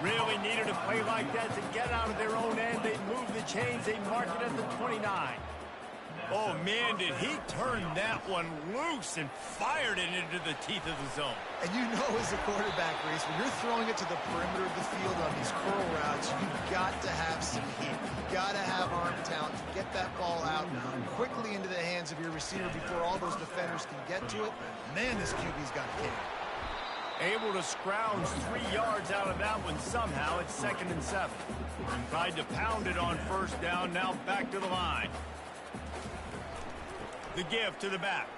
Really needed a play like that to get out of their own end. They move the chains. They mark it at the 29. Oh, man, did he turn that one loose and fired it into the teeth of the zone. And you know as a quarterback, Reese, when you're throwing it to the perimeter of the field on these curl routes, you've got to have some heat. You've got to have arm talent to get that ball out quickly into the hands of your receiver before all those defenders can get to it. Man, this QB's got a kick. Able to scrounge 3 yards out of that one somehow. It's 2nd and 7. Tried to pound it on first down. Now back to the line. The give to the back.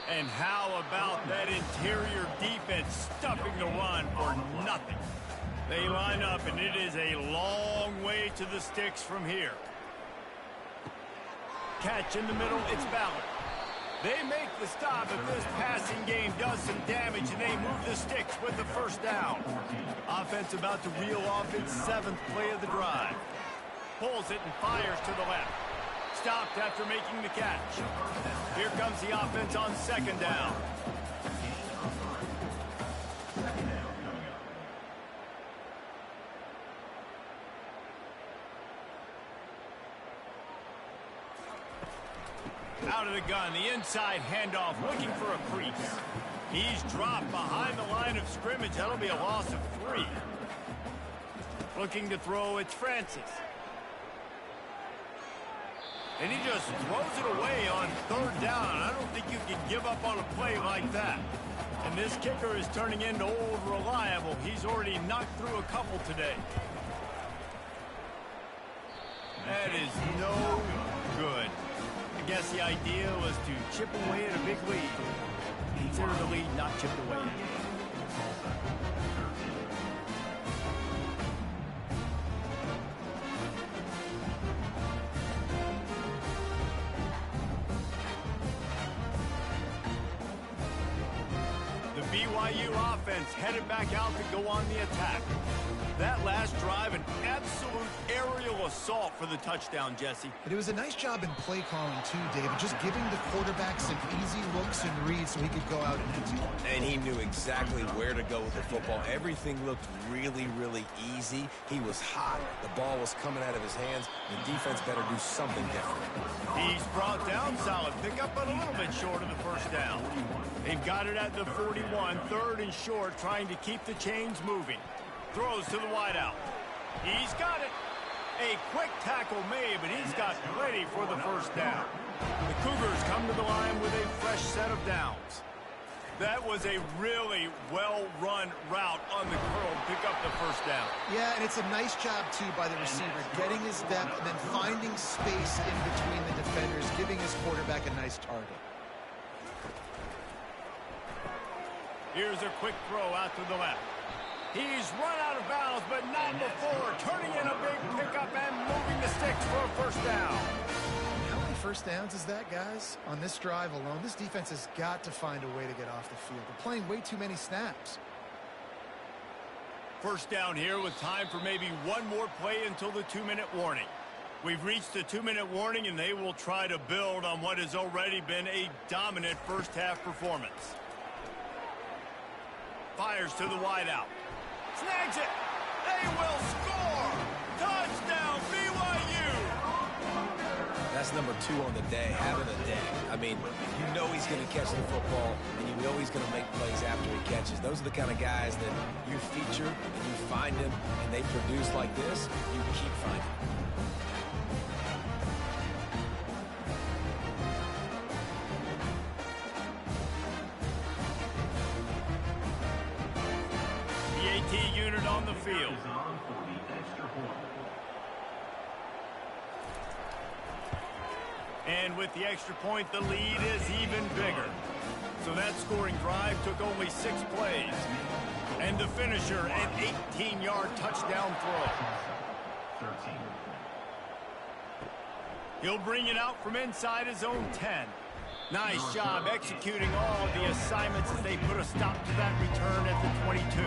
And how about that interior defense stuffing the run for nothing? They line up, and it is a long way to the sticks from here. Catch in the middle, it's Ballard. They make the stop if this passing game does some damage, and they move the sticks with the first down. Offense about to reel off its 7th play of the drive. Pulls it and fires to the left. Stopped after making the catch. Here comes the offense on 2nd down. Out of the gun, the inside handoff, looking for a crease. He's dropped behind the line of scrimmage. That'll be a loss of 3. Looking to throw, it's Francis. And he just throws it away on 3rd down. I don't think you can give up on a play like that. And this kicker is turning into old reliable. He's already knocked through a couple today. That is no good. I guess the idea was to chip away at a big lead. Consider the lead not chipped away. BYU offense headed back out to go on the attack. That last drive, an absolute aerial assault for the touchdown, Jesse. But it was a nice job in play calling, too, David. Just giving the quarterback some easy looks and reads so he could go out and execute. And he knew exactly where to go with the football. Everything looked really, really easy. He was hot. The ball was coming out of his hands. The defense better do something different. He's brought down solid pickup, but a little bit short of the first down. They've got it at the 41, 3rd and short, trying to keep the chains moving. Throws to the wideout. He's got it. A quick tackle made, but he's got plenty for the first down. The Cougars come to the line with a fresh set of downs. That was a really well-run route on the curl. Pick up the first down. Yeah, and it's a nice job, too, by the receiver, getting his depth and then finding space in between the defenders, giving his quarterback a nice target. Here's a quick throw out to the left. He's run out of bounds, but not before. Turning in a big pickup and moving the sticks for a first down. How many first downs is that, guys? On this drive alone, this defense has got to find a way to get off the field. They're playing way too many snaps. First down here with time for maybe one more play until the 2-minute warning. We've reached the 2-minute warning, and they will try to build on what has already been a dominant first-half performance. Fires to the wideout. Snags it. They will score. Touchdown, BYU. That's number 2 on the day, having a day. I mean, you know he's going to catch the football, and you know he's going to make plays after he catches. Those are the kind of guys that you feature, and you find them, and they produce like this, you keep finding them. Unit on the field. And with the extra point, the lead is even bigger. So that scoring drive took only 6 plays. And the finisher, an 18-yard touchdown throw. He'll bring it out from inside his own 10. Nice job executing all the assignments as they put a stop to that return at the 22.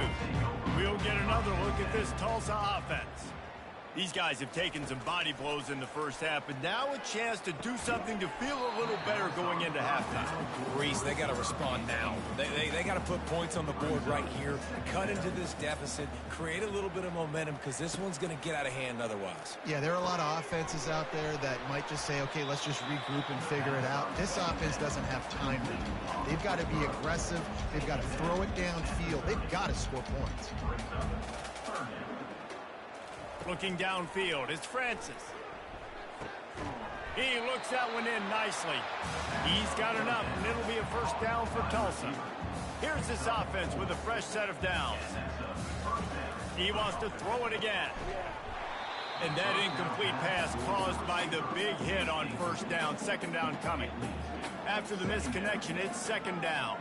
We'll get another look at this Tulsa offense. These guys have taken some body blows in the first half, but now a chance to do something to feel a little better going into halftime. Reese, they got to respond now. They got to put points on the board right here, cut into this deficit, create a little bit of momentum, because this one's going to get out of hand otherwise. Yeah, there are a lot of offenses out there that might just say, okay, let's just regroup and figure it out. This offense doesn't have time to do that. They've got to be aggressive. They've got to throw it downfield. They've got to score points. Looking downfield, it's Francis. He looks that one in nicely. He's got enough, and it'll be a first down for Tulsa. Here's this offense with a fresh set of downs. He wants to throw it again. And that incomplete pass caused by the big hit on first down. Second down coming. After the misconnection, it's second down.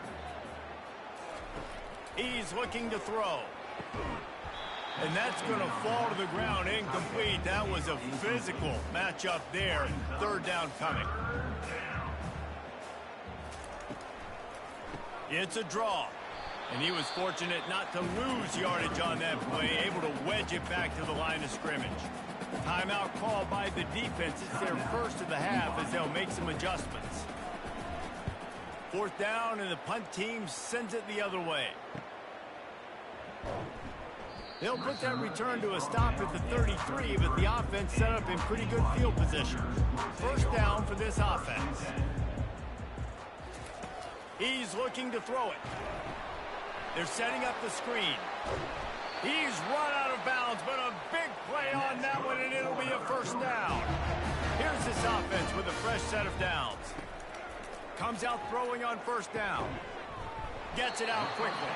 He's looking to throw. And that's going to fall to the ground incomplete. That was a physical matchup there. Third down coming. It's a draw. And he was fortunate not to lose yardage on that play, able to wedge it back to the line of scrimmage. Timeout called by the defense. It's their first of the half as they'll make some adjustments. Fourth down, and the punt team sends it the other way. They'll put that return to a stop at the 33, but the offense set up in pretty good field position. First down for this offense. He's looking to throw it. They're setting up the screen. He's run out of bounds, but a big play on that one, and it'll be a first down. Here's this offense with a fresh set of downs. Comes out throwing on first down. Gets it out quickly.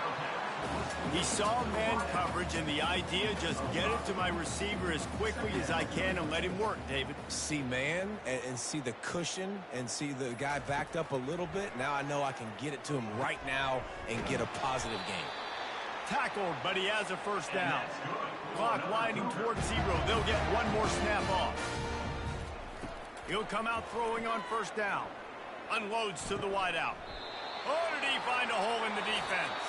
He saw man coverage, and the idea, just get it to my receiver as quickly as I can and let him work, David. See man and see the cushion and see the guy backed up a little bit. Now I know I can get it to him right now and get a positive gain. Tackled, but he has a first down. Clock winding towards 0. They'll get one more snap off. He'll come out throwing on first down. Unloads to the wideout. Oh, did he find a hole in the defense?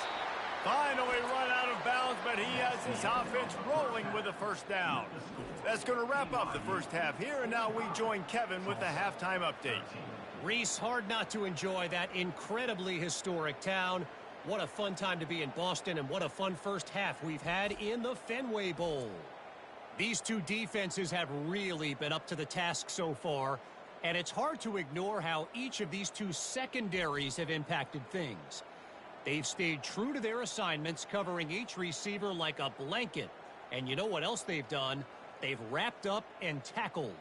Finally run out of bounds, but he has his offense rolling with a first down. That's going to wrap up the first half here, and now we join Kevin with the halftime update. Reese, hard not to enjoy that incredibly historic town. What a fun time to be in Boston, and what a fun first half we've had in the Fenway Bowl. These two defenses have really been up to the task so far, and it's hard to ignore how each of these two secondaries have impacted things. They've stayed true to their assignments, covering each receiver like a blanket. And you know what else they've done? They've wrapped up and tackled.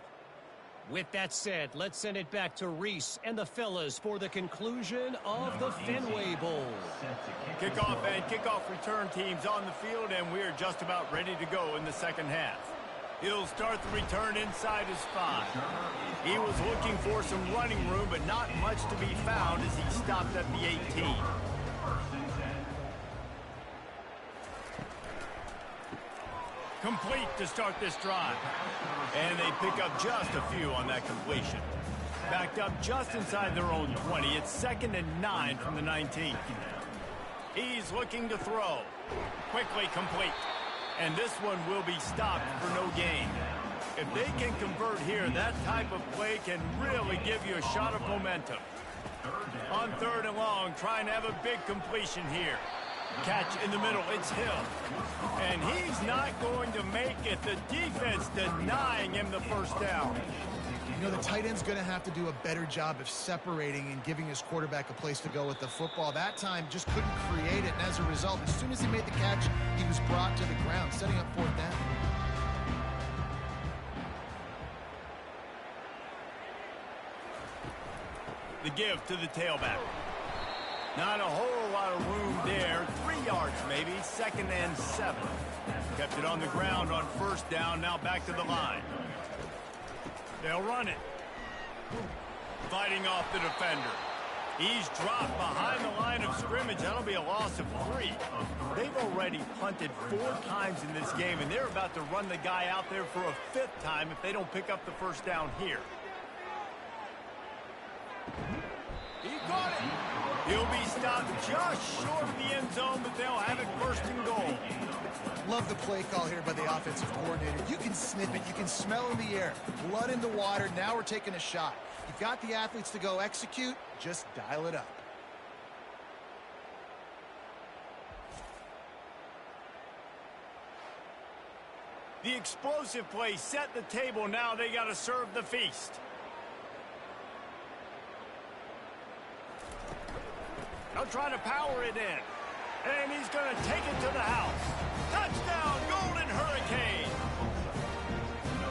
With that said, let's send it back to Reese and the fellas for the conclusion of the Fenway Bowl. Kickoff and kickoff return teams on the field, and we're just about ready to go in the second half. He'll start the return inside his 5. He was looking for some running room, but not much to be found as he stopped at the 18. Complete to start this drive. And they pick up just a few on that completion. Backed up just inside their own 20. It's 2nd and 9 from the 19. He's looking to throw. Quickly complete. And this one will be stopped for no gain. If they can convert here, that type of play can really give you a shot of momentum. On 3rd and long, trying to have a big completion here. Catch in the middle, it's Hill. And he's not going to make it. The defense denying him the first down. You know, the tight end's going to have to do a better job of separating and giving his quarterback a place to go with the football. That time just couldn't create it, and as a result, as soon as he made the catch, he was brought to the ground, setting up 4th down. The give to the tailback. Not a whole lot of room there. 3 yards maybe. 2nd and 7. Kept it on the ground on 1st down. Now back to the line. They'll run it. Fighting off the defender. He's dropped behind the line of scrimmage. That'll be a loss of 3. They've already punted 4 times in this game, and they're about to run the guy out there for a 5th time if they don't pick up the first down here. He caught it. He'll be stopped just short of the end zone, but they'll have it 1st and goal. Love the play call here by the offensive coordinator. You can sniff it. You can smell in the air. Blood in the water. Now we're taking a shot. You've got the athletes to go execute. Just dial it up. The explosive play set the table. Now they got to serve the feast. They'll try to power it in. And he's going to take it to the house. Touchdown, Golden Hurricane.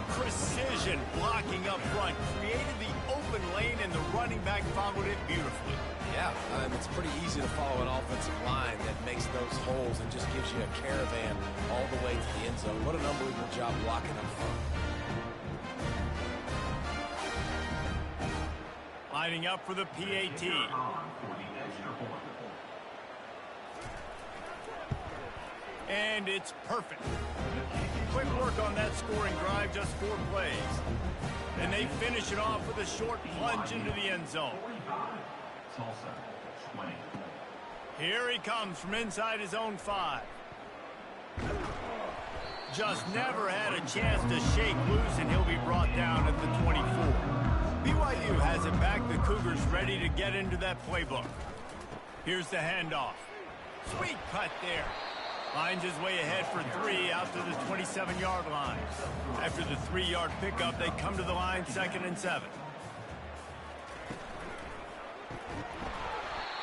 Precision blocking up front. Created the open lane, and the running back followed it beautifully. Yeah, it's pretty easy to follow an offensive line that makes those holes and just gives you a caravan all the way to the end zone. What an unbelievable job blocking up front. Lining up for the PAT. And it's perfect. Quick work on that scoring drive, just 4 plays. And they finish it off with a short plunge into the end zone. Here he comes from inside his own 5. Just never had a chance to shake loose, and he'll be brought down at the 24. BYU has it back. The Cougars ready to get into that playbook. Here's the handoff. Sweet cut there. Finds his way ahead for 3 out to the 27-yard line. After the 3-yard pickup, they come to the line 2nd and 7.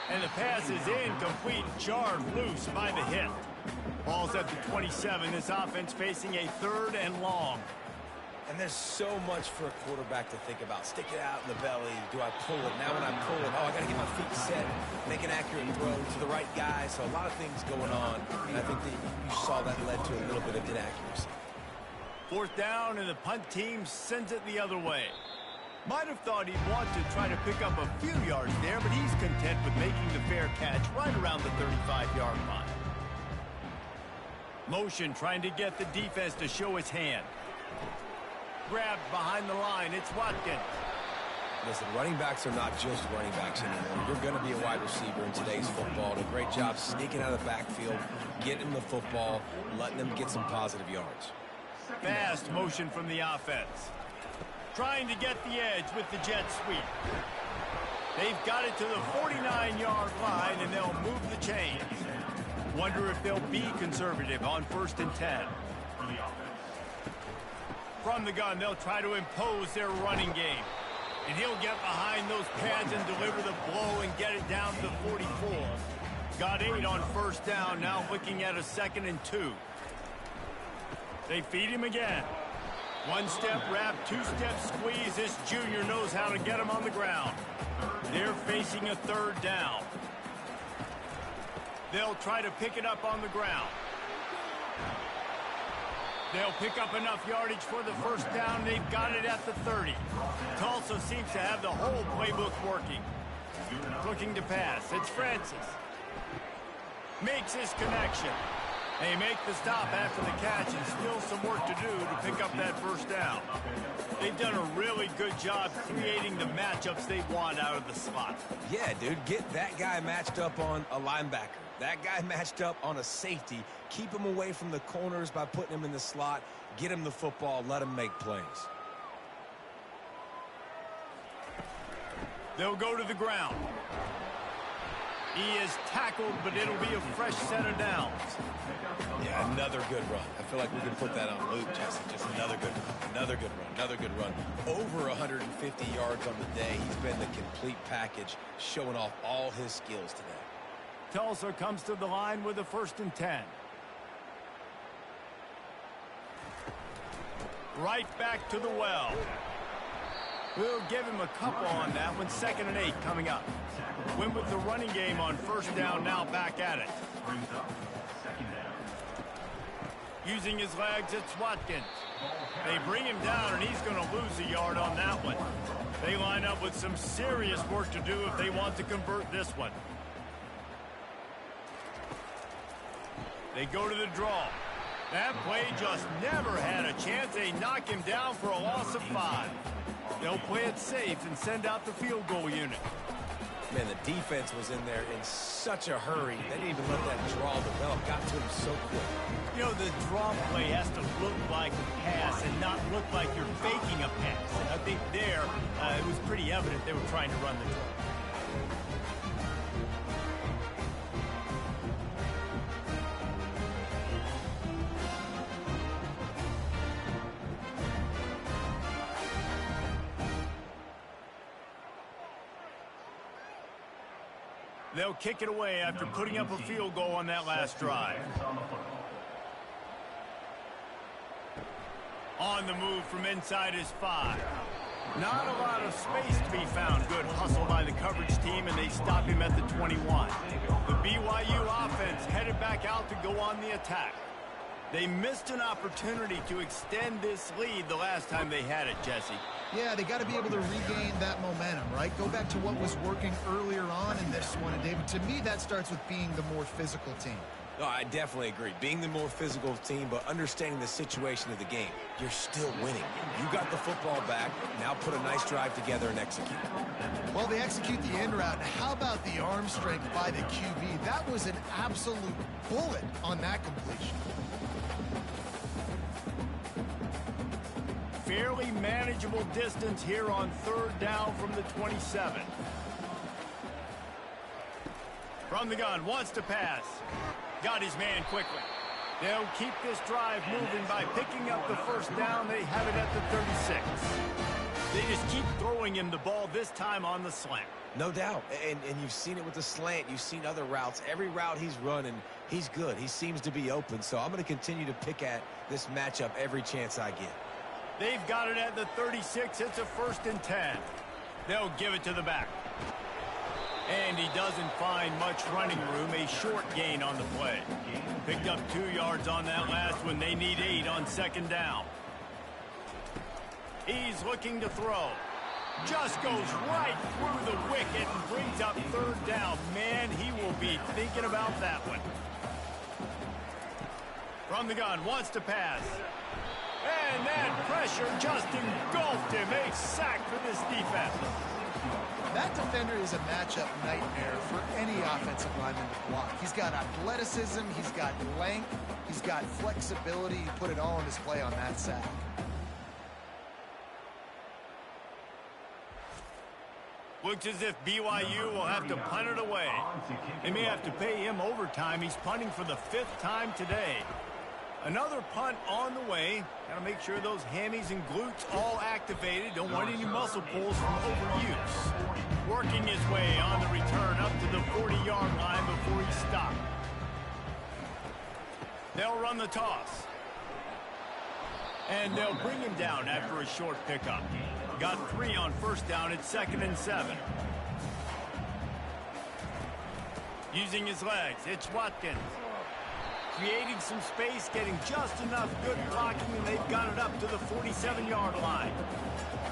And the pass is incomplete, jarred loose by the hit. Ball's at the 27. This offense facing a 3rd and long. And there's so much for a quarterback to think about. Stick it out in the belly. Do I pull it? Now when I pull it, I got to get my feet set, make an accurate throw to the right guy. So a lot of things going on. And I think that you saw that led to a little bit of inaccuracy. 4th down, and the punt team sends it the other way. Might have thought he'd want to try to pick up a few yards there, but he's content with making the fair catch right around the 35-yard line. Motion trying to get the defense to show his hand. Grabbed behind the line. It's Watkins. Listen, running backs are not just running backs anymore. You're going to be a wide receiver in today's football. Did a great job sneaking out of the backfield, getting the football, letting them get some positive yards. Fast motion from the offense. Trying to get the edge with the jet sweep. They've got it to the 49-yard line, and they'll move the chains. Wonder if they'll be conservative on 1st and 10. From the gun, they'll try to impose their running game. And he'll get behind those pads and deliver the blow and get it down to the 44. Got 8 on 1st down, now looking at a 2nd and 2. They feed him again. 1-step wrap, 2-step squeeze. This junior knows how to get him on the ground. They're facing a 3rd down. They'll try to pick it up on the ground. They'll pick up enough yardage for the 1st down. They've got it at the 30. Tulsa seems to have the whole playbook working. Looking to pass. It's Francis. Makes his connection. They make the stop after the catch and still some work to do to pick up that first down. They've done a really good job creating the matchups they want out of the slot. Yeah, dude, get that guy matched up on a linebacker. That guy matched up on a safety. Keep him away from the corners by putting him in the slot. Get him the football. Let him make plays. They'll go to the ground. He is tackled, but it'll be a fresh set of downs. Yeah, another good run. I feel like we can put that on loop, Jesse. Just another good run, another good run, another good run. Over 150 yards on the day. He's been the complete package, showing off all his skills today. Tulsa comes to the line with a 1st and 10. Right back to the well. We'll give him a couple on that one. 2nd and 8 coming up. Win with the running game on 1st down, now back at it. Using his legs, it's Watkins. They bring him down, and he's going to lose a yard on that one. They line up with some serious work to do if they want to convert this one. They go to the draw. That play just never had a chance. They knock him down for a loss of 5. They'll play it safe and send out the field goal unit. Man, the defense was in there in such a hurry. They didn't even let that draw develop. Got to him so quick. You know, the draw play has to look like a pass and not look like you're faking a pass. And I think there, it was pretty evident they were trying to run the draw. They'll kick it away after putting up a field goal on that last drive. On the move from inside his 5. Not a lot of space to be found. Good hustle by the coverage team, and they stop him at the 21. The BYU offense headed back out to go on the attack. They missed an opportunity to extend this lead the last time they had it, Jesse. Yeah, they got to be able to regain that momentum, right? Go back to what was working earlier on in this one. And, David, to me, that starts with being the more physical team. No, I definitely agree. Being the more physical team, but understanding the situation of the game. You're still winning. You got the football back. Now put a nice drive together and execute. Well, they execute the end route. How about the arm strength by the QB? That was an absolute bullet on that completion. Fairly manageable distance here on 3rd down from the 27. From the gun, wants to pass. Got his man quickly. They'll keep this drive moving by picking up the 1st down. They have it at the 36. They just keep throwing him the ball, this time on the slant. No doubt. And you've seen it with the slant. You've seen other routes. Every route he's running, he's good. He seems to be open. So I'm going to continue to pick at this matchup every chance I get. They've got it at the 36. It's a 1st and 10. They'll give it to the back. And he doesn't find much running room. A short gain on the play. Picked up 2 yards on that last one. They need 8 on 2nd down. He's looking to throw. Just goes right through the wicket and brings up 3rd down. Man, he will be thinking about that one. From the gun, wants to pass. And that pressure just engulfed him. A sack for this defense. That defender is a matchup nightmare for any offensive lineman to block. He's got athleticism, he's got length, he's got flexibility. He put it all on display on that sack. Looks as if BYU will have to punt it away. They may have to pay him overtime. He's punting for the 5th time today. Another punt on the way. Got to make sure those hammies and glutes all activated. Don't want any muscle pulls from overuse. Working his way on the return up to the 40-yard line before he stopped. They'll run the toss. And they'll bring him down after a short pickup. Got 3 on 1st down. It's 2nd and 7. Using his legs, it's Watkins. Creating some space, getting just enough good blocking, and they've got it up to the 47-yard line.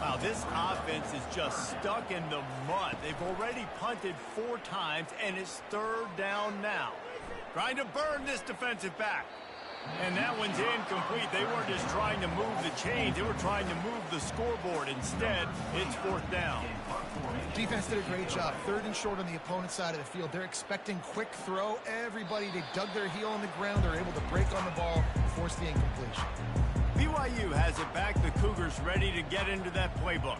Wow, this offense is just stuck in the mud. They've already punted 4 times, and it's 3rd down now. Trying to burn this defensive back. And that one's incomplete. They weren't just trying to move the chains. They were trying to move the scoreboard. Instead, it's fourth down. Defense did a great job. 3rd and short on the opponent's side of the field. They're expecting quick throw. Everybody, they dug their heel on the ground. They're able to break on the ball, force the incompletion. BYU has it back. The Cougars ready to get into that playbook.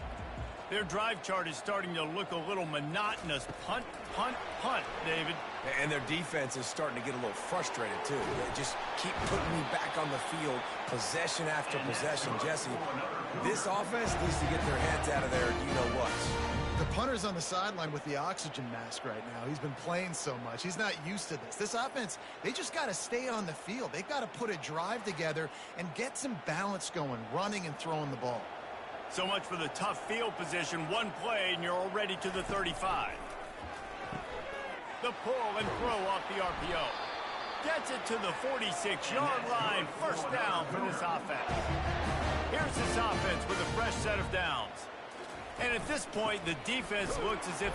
Their drive chart is starting to look a little monotonous. Punt, punt, punt, David. And their defense is starting to get a little frustrated, too. They just keep putting me back on the field, possession after possession. Jesse, this offense needs to get their heads out of there, you-know-what. The punter's on the sideline with the oxygen mask right now. He's been playing so much. He's not used to this. This offense, they just got to stay on the field. They've got to put a drive together and get some balance going, running and throwing the ball. So much for the tough field position. One play, and you're already to the 35. The pull and throw off the RPO. Gets it to the 46-yard line. First down for this offense. Here's this offense with a fresh set of downs. And at this point, the defense looks as if